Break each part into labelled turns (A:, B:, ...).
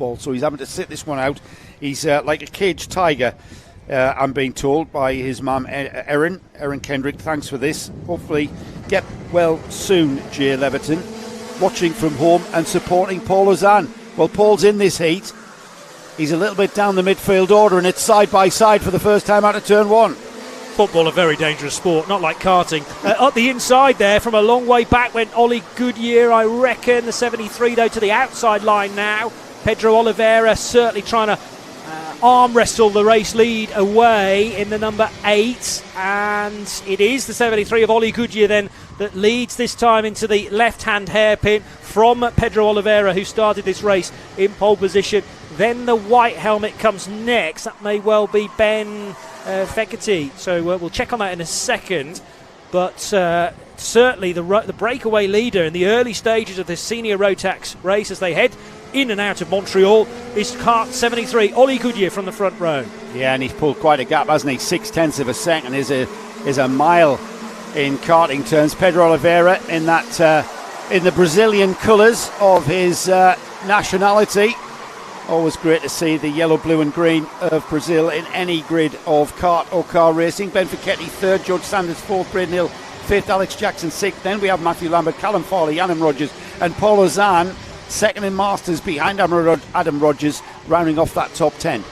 A: football, so he's having to sit this one out. He's like a caged tiger, I'm being told by his mum, Erin Kendrick. Thanks for this. Hopefully get well soon, Jay Leverton. Watching from home and supporting Paul Ozan. Well, Paul's in this heat. He's a little bit down the midfield order, and it's side by side for the first time out of turn one.
B: Football, a very dangerous sport, not like karting. Up the inside there, from a long way back went Ollie Goodyear, I reckon. The 73, though, to the outside line now. Pedro Oliveira certainly trying to arm wrestle the race lead away in the number 8. And it is the 73 of Ollie Goodyear then that leads this time into the left-hand hairpin from Pedro Oliveira, who started this race in pole position. Then the white helmet comes next. That may well be Ben Fekete. So we'll check on that in a second. But certainly the breakaway leader in the early stages of this senior Rotax race as they head in and out of Montreal is Kart 73, Ollie Goodyear from the front row. Yeah, and he's pulled quite a gap, hasn't he? 0.6 of a second is a mile in karting terms. Pedro Oliveira in that in the Brazilian colours of his nationality. Always great to see the yellow, blue and green of Brazil in any grid of kart or car racing. Ben Fekete third, George Sanders fourth, Braden Hill fifth, Alex Jackson sixth. Then we have Matthew Lambert, Callum Farley, Adam Rogers and Paul Ozan second in Masters behind Adam Rogers, rounding off that top 10.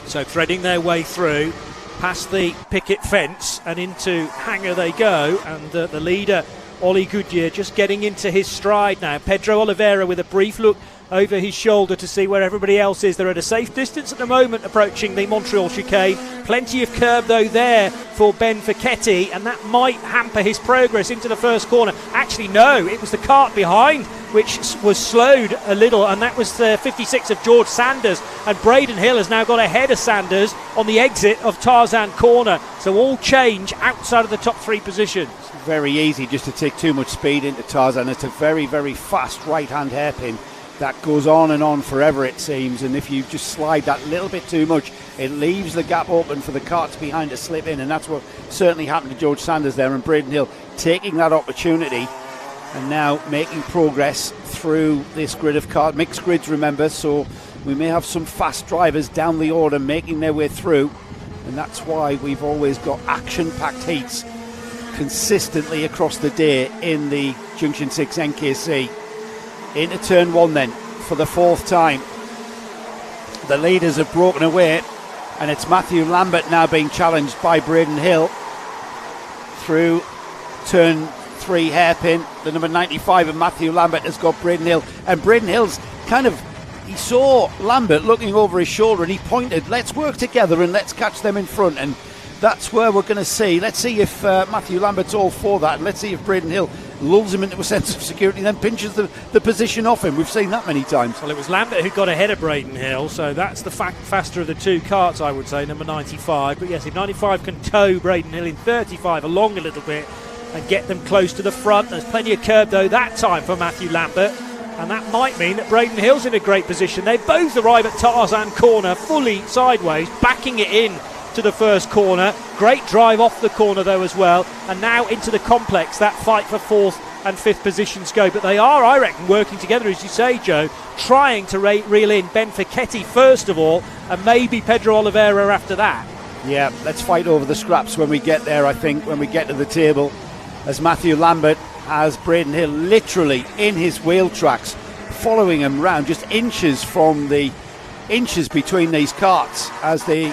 B: So threading their way through past the picket fence and into hangar they go, and the leader Ollie Goodyear just getting into his stride now. Pedro Oliveira with a brief look over his shoulder to see where everybody else is. They're at a safe distance at the moment approaching the Montreal chicane. Plenty of curb though there for Ben Fekete, and that might hamper his progress into the first corner. Actually no, it was the kart behind which was slowed a little, and that was the 56 of George Sanders, and Braden Hill has now got ahead of Sanders on the exit of Tarzan Corner. So all change outside of the top 3 positions.
A: Very easy just to take too much speed into Tarzan. It's a very, very fast right-hand hairpin that goes on and on forever, it seems, and if you just slide that little bit too much, it leaves the gap open for the karts behind to slip in, and that's what certainly happened to George Sanders there, and Braden Hill taking that opportunity and now making progress through this grid of kart. Mixed grids, remember, so we may have some fast drivers down the order making their way through, and that's why we've always got action-packed heats consistently across the day in the Junction 6 NKC. Into turn 1 then for the 4th time. The leaders have broken away, and it's Matthew Lambert now being challenged by Braden Hill through turn 3 hairpin. The number 95 of Matthew Lambert has got Braden Hill, and Braden Hill's he saw Lambert looking over his shoulder and he pointed, let's work together and let's catch them in front, and that's where we're going to see. Let's see if Matthew Lambert's all for that, and let's see if Braden Hill lulls him into a sense of security and then pinches the position off him. We've seen that many times.
B: Well, it was Lambert who got ahead of Braden Hill, so that's the faster of the 2 karts, I would say, number 95. But yes, if 95 can tow Braden Hill in 35 along a little bit and get them close to the front, there's plenty of curb though that time for Matthew Lambert, and that might mean that Braden Hill's in a great position. They both arrive at Tarzan Corner fully sideways, backing it in to the first corner. Great drive off the corner though as well, and now into the complex that fight for 4th and 5th positions go. But they are, I reckon, working together, as you say, Joe, trying to reel in Ben Fekete first of all, and maybe Pedro Oliveira after that.
A: Yeah, let's fight over the scraps when we get there, I think, when we get to the table, as Matthew Lambert has Braden Hill literally in his wheel tracks, following him round, just inches from the inches between these karts as they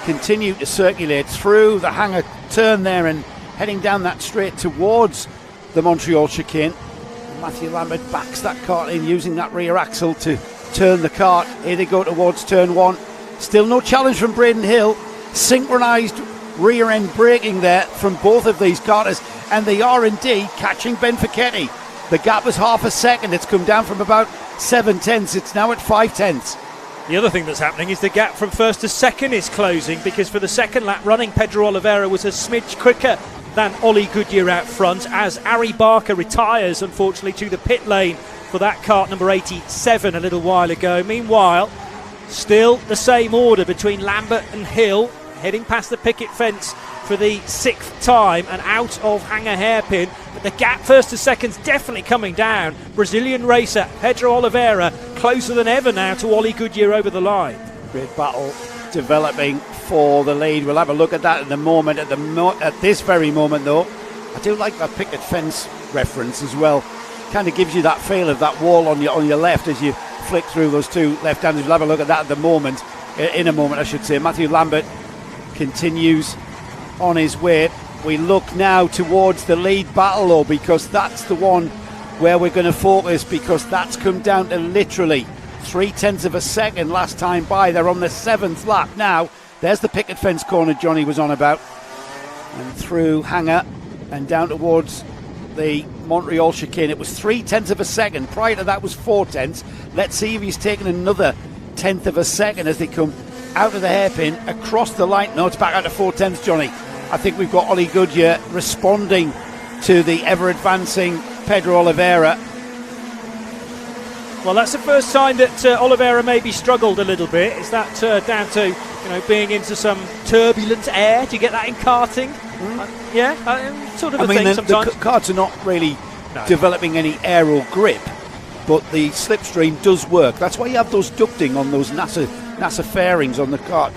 A: continue to circulate through the hangar turn there and heading down that straight towards the Montreal chicane. Matthew Lambert backs that kart in using that rear axle to turn the kart. Here they go towards turn 1. Still no challenge from Braden Hill. Synchronised rear end braking there from both of these karters, and they are indeed catching Ben Fekete. The gap was half a second. It's come down from about 7/10. It's now at 5/10.
B: The other thing that's happening is the gap from first to second is closing, because for the second lap running, Pedro Oliveira was a smidge quicker than Ollie Goodyear out front, as Ari Barker retires, unfortunately, to the pit lane for that kart number 87 a little while ago. Meanwhile, still the same order between Lambert and Hill, heading past the picket fence for the 6th time and out of hangar hairpin but the gap first to second's definitely coming down. Brazilian racer Pedro Oliveira closer than ever now to Ollie Goodyear over the line.
A: Great battle developing for the lead. We'll have a look at that in the moment. At this very moment, though, I do like that picket fence reference as well. Kind of gives you that feel of that wall on your left as you flick through those two left-handers. We'll have a look at that at the moment. In a moment, I should say. Matthew Lambert continues on his way. We look now towards the lead battle, though, because that's the one where we're going to focus, because that's come down to literally 0.3 of a second last time by. They're on the 7th lap now. There's the picket fence corner Johnny was on about, and through Hanger and down towards the Montreal chicane. It was 0.3 of a second. Prior to that was 0.4. Let's see if he's taken another 1/10 of a second as they come out of the hairpin across the line. No, it's back out to 0.4, Johnny. I think we've got Ollie Goodyear responding to the ever-advancing Pedro Oliveira.
B: Well, that's the first time that Oliveira maybe struggled a little bit. Is that down to being into some turbulent air? Do you get that in karting? Sort of a thing sometimes.
A: The karts are not really developing any aero grip, but the slipstream does work. That's why you have those ducting on those NASA fairings on the kart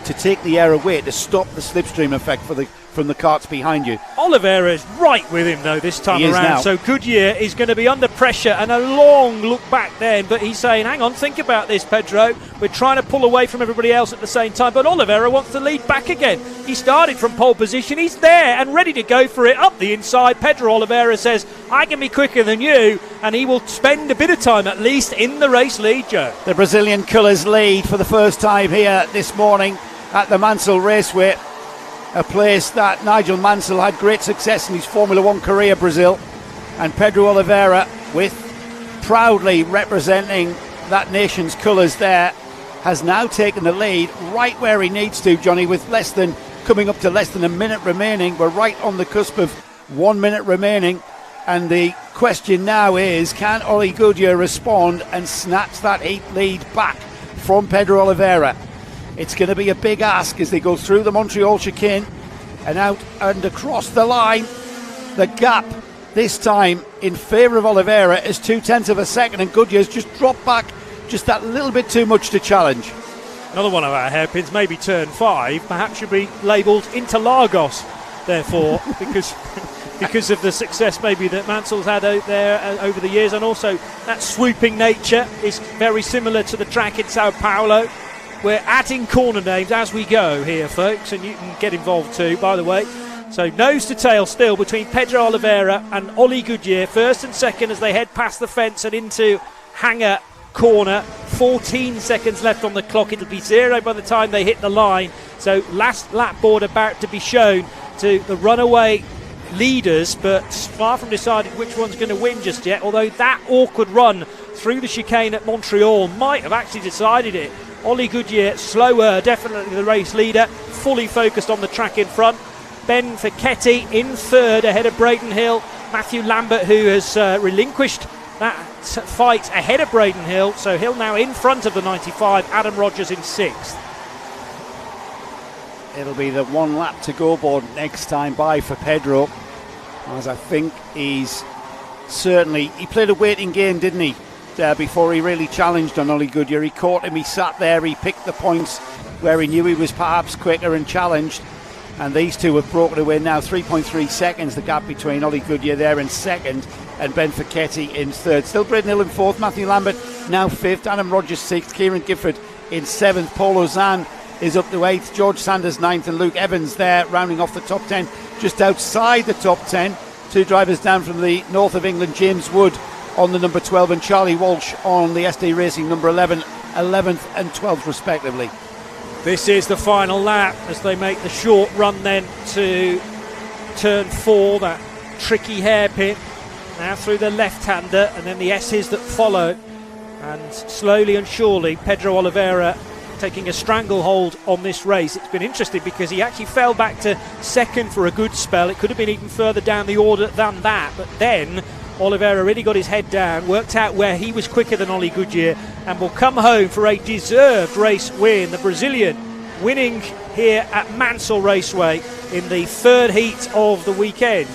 A: to take the air away, to stop the slipstream effect from the karts behind you.
B: Oliveira is right with him though this time around,
A: now.
B: So Goodyear is going to be under pressure and a long look back then, but he's saying, hang on, think about this, Pedro, we're trying to pull away from everybody else at the same time, but Oliveira wants to lead back again. He started from pole position, he's there and ready to go for it up the inside. Pedro Oliveira says, I can be quicker than you, and he will spend a bit of time at least in the race lead, Joe.
A: The Brazilian colours lead for the first time here this morning at the Mansell Raceway, a place that Nigel Mansell had great success in his Formula One career, Brazil. And Pedro Oliveira, with proudly representing that nation's colours there, has now taken the lead right where he needs to, Johnny, with coming up to less than a minute remaining. We're right on the cusp of 1 minute remaining, and the question now is, can Ollie Goodyear respond and snatch that heat lead back from Pedro Oliveira? It's going to be a big ask as they go through the Montreal chicane and out and across the line. The gap this time in favour of Oliveira is 0.2 of a second, and Goodyear's just dropped back just that little bit too much to challenge.
B: Another one of our hairpins, maybe turn 5, perhaps should be labelled Interlagos, therefore, because of the success maybe that Mansell's had out there over the years, and also that swooping nature is very similar to the track in Sao Paulo. We're adding corner names as we go here, folks, and you can get involved too, by the way. So nose to tail still between Pedro Oliveira and Ollie Goodyear, first and second as they head past the fence and into Hanger corner. 14 seconds left on the clock. It'll be 0 by the time they hit the line. So last lap board about to be shown to the runaway leaders, but far from decided which one's going to win just yet, although that awkward run through the chicane at Montreal might have actually decided it. Ollie Goodyear slower, definitely the race leader, fully focused on the track in front. Ben Fichetti in third ahead of Braden Hill. Matthew Lambert, who has relinquished that fight ahead of Braden Hill, so Hill now in front of the 95. Adam Rogers in sixth.
A: It'll be the 1 lap to go board next time by for Pedro, as I think he played a waiting game, didn't he, before he really challenged on Ollie Goodyear. He caught him, he sat there, he picked the points where he knew he was perhaps quicker and challenged, and these two have broken away now. 3.3 seconds the gap between Ollie Goodyear there in second and Ben Fichetti in third. Still Braden Hill in fourth, Matthew Lambert now fifth, Adam Rogers sixth, Kieran Gifford in seventh, Paul Ozan is up to eighth, George Sanders ninth, and Luke Evans there rounding off the top 10. Just outside the top 10, two drivers down from the north of England, James Wood on the number 12 and Charlie Walsh on the SD Racing number 11, 11th and 12th respectively.
B: This is the final lap as they make the short run then to turn 4, that tricky hairpin. Now through the left-hander and then the S's that follow. And slowly and surely Pedro Oliveira taking a stranglehold on this race. It's been interesting because he actually fell back to second for a good spell. It could have been even further down the order than that, but then Oliveira really got his head down, worked out where he was quicker than Ollie Goodyear, and will come home for a deserved race win. The Brazilian winning here at Mansell Raceway in the third heat of the weekend.